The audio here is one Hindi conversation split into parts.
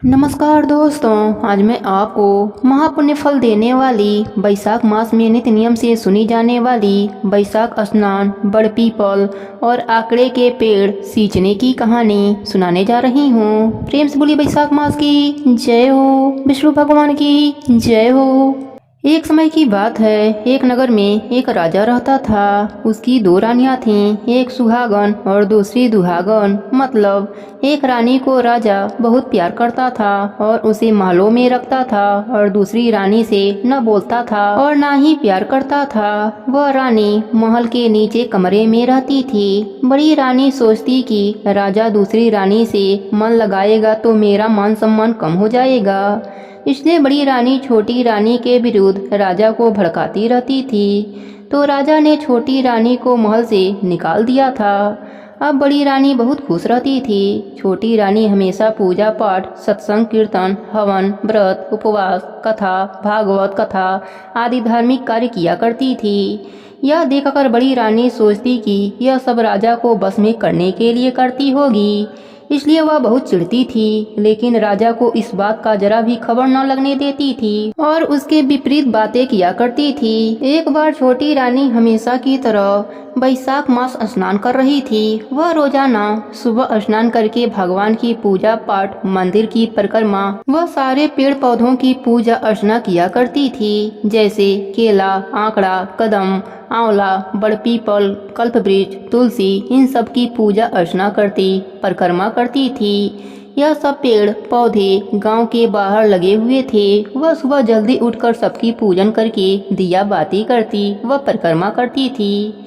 नमस्कार दोस्तों, आज मैं आपको महापुण्य फल देने वाली बैसाख मास में नित्य नियम से सुनी जाने वाली बैसाख स्नान, बड़ पीपल और आकड़े के पेड़ सींचने की कहानी सुनाने जा रही हूँ। प्रेम से बोली बैसाख मास की जय हो, विष्णु भगवान की जय हो। एक समय की बात है, एक नगर में एक राजा रहता था। उसकी दो रानियां थीं, एक सुहागन और दूसरी दुहागन। मतलब एक रानी को राजा बहुत प्यार करता था और उसे महलों में रखता था, और दूसरी रानी से न बोलता था और न ही प्यार करता था। वह रानी महल के नीचे कमरे में रहती थी। बड़ी रानी सोचती कि राजा दूसरी रानी से मन लगाएगा तो मेरा मान सम्मान कम हो जाएगा। इसलिए बड़ी रानी छोटी रानी के विरुद्ध राजा को भड़काती रहती थी। तो राजा ने छोटी रानी को महल से निकाल दिया था। अब बड़ी रानी बहुत खुश रहती थी। छोटी रानी हमेशा पूजा पाठ, सत्संग, कीर्तन, हवन, व्रत, उपवास, कथा, भागवत कथा आदि धार्मिक कार्य किया करती थी। यह देखकर बड़ी रानी सोचती कि यह सब राजा को बस में करने के लिए करती होगी, इसलिए वह बहुत चिढ़ती थी। लेकिन राजा को इस बात का जरा भी खबर न लगने देती थी और उसके विपरीत बातें किया करती थी। एक बार छोटी रानी हमेशा की तरह बैसाख मास स्नान कर रही थी। वह रोजाना सुबह स्नान करके भगवान की पूजा पाठ, मंदिर की परिक्रमा व सारे पेड़ पौधों की पूजा अर्चना किया करती थी, जैसे केला, आंकड़ा, कदम, आंवला, बड़ पीपल, कल्पवृक्ष, तुलसी, इन सब की पूजा अर्चना करती, परिक्रमा करती थी। यह सब पेड़ पौधे गांव के बाहर लगे हुए थे। वह सुबह जल्दी उठकर सबकी पूजन करके दिया बाती करती व परिक्रमा करती थी।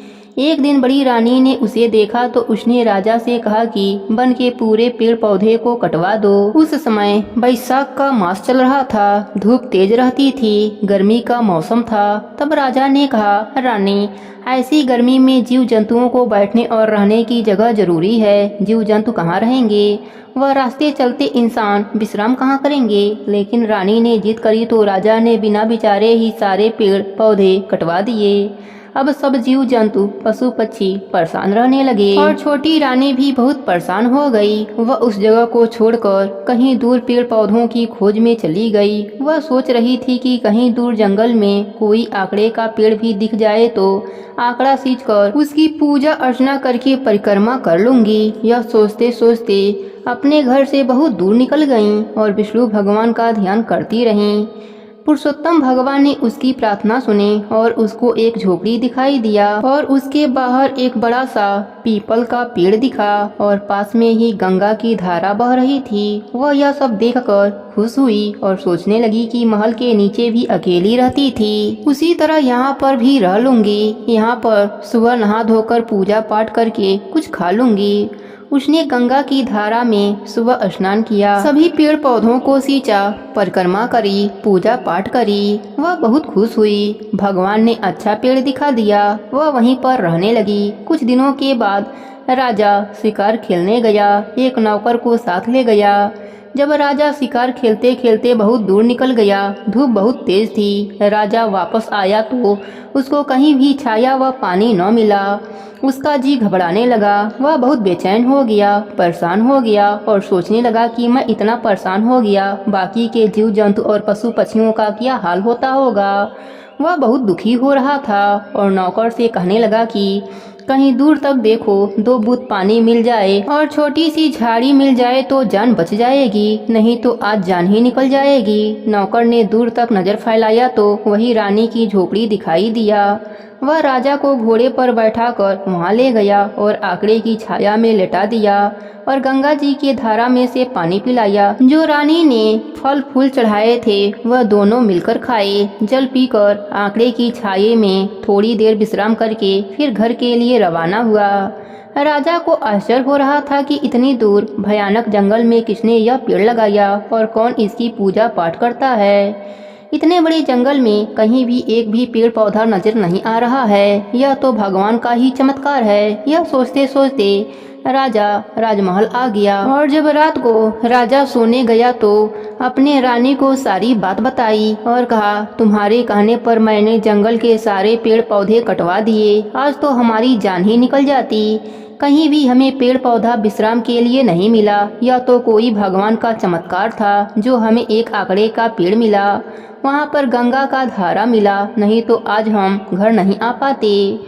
एक दिन बड़ी रानी ने उसे देखा तो उसने राजा से कहा कि वन के पूरे पेड़ पौधे को कटवा दो। उस समय बैसाख का मास चल रहा था, धूप तेज रहती थी, गर्मी का मौसम था। तब राजा ने कहा, रानी, ऐसी गर्मी में जीव जंतुओं को बैठने और रहने की जगह जरूरी है। जीव जंतु कहाँ रहेंगे? वह रास्ते चलते इंसान विश्राम कहाँ करेंगे? लेकिन रानी ने जिद करी तो राजा ने बिना विचारे ही सारे पेड़ पौधे कटवा दिए। अब सब जीव जंतु, पशु पक्षी परेशान रहने लगे और छोटी रानी भी बहुत परेशान हो गई। वह उस जगह को छोड़कर कहीं दूर पेड़ पौधों की खोज में चली गई। वह सोच रही थी कि कहीं दूर जंगल में कोई आकड़े का पेड़ भी दिख जाए तो आकड़ा सींचकर उसकी पूजा अर्चना करके परिक्रमा कर लूंगी। यह सोचते सोचते अपने घर से बहुत दूर निकल गईं और विष्णु भगवान का ध्यान करती रहीं। पुरुषोत्तम भगवान ने उसकी प्रार्थना सुनी और उसको एक झोपड़ी दिखाई दिया और उसके बाहर एक बड़ा सा पीपल का पेड़ दिखा और पास में ही गंगा की धारा बह रही थी। वह यह सब देखकर खुश हुई और सोचने लगी कि महल के नीचे भी अकेली रहती थी, उसी तरह यहाँ पर भी रह लूंगी। यहाँ पर सुबह नहा धोकर पूजा पाठ करके कुछ खा लूंगी। उसने गंगा की धारा में सुबह स्नान किया, सभी पेड़ पौधों को सींचा, परिक्रमा करी, पूजा पाठ करी। वह बहुत खुश हुई। भगवान ने अच्छा पेड़ दिखा दिया। वह वहीं पर रहने लगी। कुछ दिनों के बाद राजा शिकार खेलने गया। एक नौकर को साथ ले गया। जब राजा शिकार खेलते खेलते बहुत दूर निकल गया, धूप बहुत तेज थी। राजा वापस आया तो उसको कहीं भी छाया व पानी न मिला। उसका जी घबराने लगा। वह बहुत बेचैन हो गया, परेशान हो गया और सोचने लगा कि मैं इतना परेशान हो गया, बाकी के जीव जंतु और पशु पक्षियों का क्या हाल होता होगा। वह बहुत दुखी हो रहा था और नौकर से कहने लगा कि कहीं दूर तक देखो, 2 बूंद पानी मिल जाए और छोटी सी झाड़ी मिल जाए तो जान बच जाएगी, नहीं तो आज जान ही निकल जाएगी। नौकर ने दूर तक नजर फैलाया तो वही रानी की झोपड़ी दिखाई दिया। वह राजा को घोड़े पर बैठाकर वहां ले गया और आकड़े की छाया में लेटा दिया और गंगा जी के धारा में से पानी पिलाया। जो रानी ने फल फूल चढ़ाए थे वह दोनों मिलकर खाए। जल पीकर आकड़े की छाये में थोड़ी देर विश्राम करके फिर घर के लिए रवाना हुआ। राजा को आश्चर्य हो रहा था कि इतनी दूर भयानक जंगल में किसने यह पेड़ लगाया और कौन इसकी पूजा पाठ करता है। इतने बड़े जंगल में कहीं भी एक भी पेड़ पौधा नजर नहीं आ रहा है। यह तो भगवान का ही चमत्कार है। यह सोचते सोचते राजा राजमहल आ गया और जब रात को राजा सोने गया तो अपने रानी को सारी बात बताई और कहा, तुम्हारे कहने पर मैंने जंगल के सारे पेड़ पौधे कटवा दिए, आज तो हमारी जान ही निकल जाती। कहीं भी हमें पेड़ पौधा विश्राम के लिए नहीं मिला। यह तो कोई भगवान का चमत्कार था जो हमें एक आकड़े का पेड़ मिला, वहाँ पर गंगा का धारा मिला, नहीं तो आज हम घर नहीं आ पाते।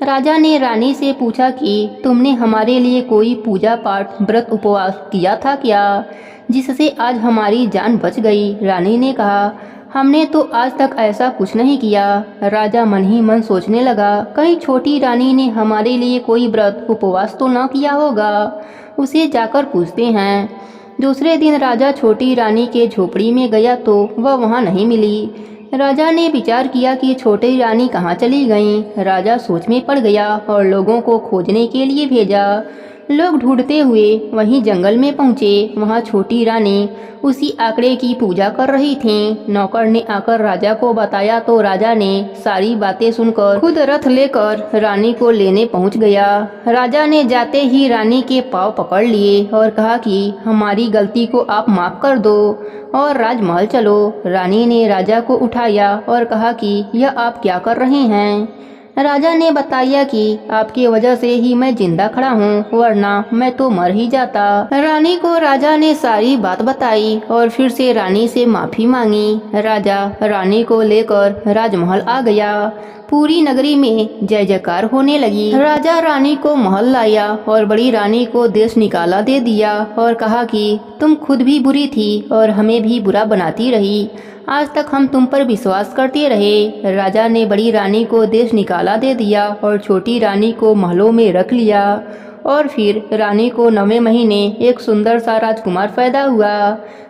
राजा ने रानी से पूछा कि तुमने हमारे लिए कोई पूजा पाठ व्रत उपवास किया था क्या, जिससे आज हमारी जान बच गई। रानी ने कहा, हमने तो आज तक ऐसा कुछ नहीं किया। राजा मन ही मन सोचने लगा, कहीं छोटी रानी ने हमारे लिए कोई व्रत उपवास तो न किया होगा, उसे जाकर पूछते हैं। दूसरे दिन राजा छोटी रानी के झोपड़ी में गया तो वह वहाँ नहीं मिली। राजा ने विचार किया कि छोटी रानी कहाँ चली गईं। राजा सोच में पड़ गया और लोगों को खोजने के लिए भेजा। लोग ढूंढते हुए वहीं जंगल में पहुँचे। वहाँ छोटी रानी उसी आंकड़े की पूजा कर रही थी। नौकर ने आकर राजा को बताया तो राजा ने सारी बातें सुनकर खुद रथ लेकर रानी को लेने पहुँच गया। राजा ने जाते ही रानी के पाँव पकड़ लिए और कहा कि हमारी गलती को आप माफ कर दो और राजमहल चलो। रानी ने राजा को उठाया और कहा कि यह आप क्या कर रहे हैं। राजा ने बताया कि आपकी वजह से ही मैं जिंदा खड़ा हूँ, वरना मैं तो मर ही जाता। रानी को राजा ने सारी बात बताई और फिर से रानी से माफी मांगी। राजा रानी को लेकर राजमहल आ गया। पूरी नगरी में जय जयकार होने लगी। राजा रानी को महल लाया और बड़ी रानी को देश निकाला दे दिया और कहा कि तुम खुद भी बुरी थी और हमें भी बुरा बनाती रही। आज तक हम तुम पर विश्वास करते रहे। राजा ने बड़ी रानी को देश निकाला दे दिया और छोटी रानी को महलों में रख लिया। और फिर रानी को 9वें महीने एक सुंदर सा राजकुमार पैदा हुआ।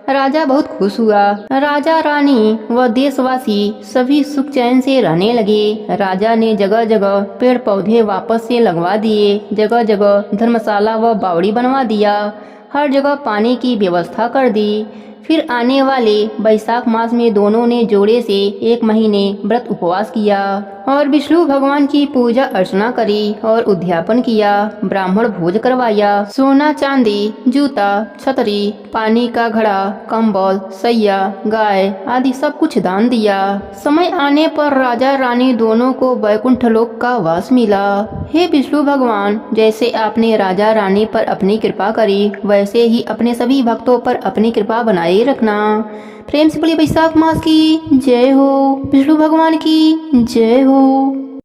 राजा बहुत खुश हुआ। राजा रानी व देशवासी सभी सुख चैन से रहने लगे। राजा ने जगह जगह पेड़ पौधे वापस से लगवा दिए, जगह जगह धर्मशाला व बावड़ी बनवा दिया, हर जगह पानी की व्यवस्था कर दी। फिर आने वाले बैसाख मास में दोनों ने जोड़े से 1 महीने व्रत उपवास किया और विष्णु भगवान की पूजा अर्चना करी और उद्यापन किया। ब्राह्मण भोज करवाया। सोना चांदी, जूता, छतरी, पानी का घड़ा, कंबल, सैया, गाय आदि सब कुछ दान दिया। समय आने पर राजा रानी दोनों को वैकुंठ लोक का वास मिला। हे विष्णु भगवान, जैसे आपने राजा रानी पर अपनी कृपा करी, वैसे ही अपने सभी भक्तों पर अपनी कृपा बनाए रखना। प्रेम से बोलिए बैसाख मास की जय हो, विष्णु भगवान की जय हो।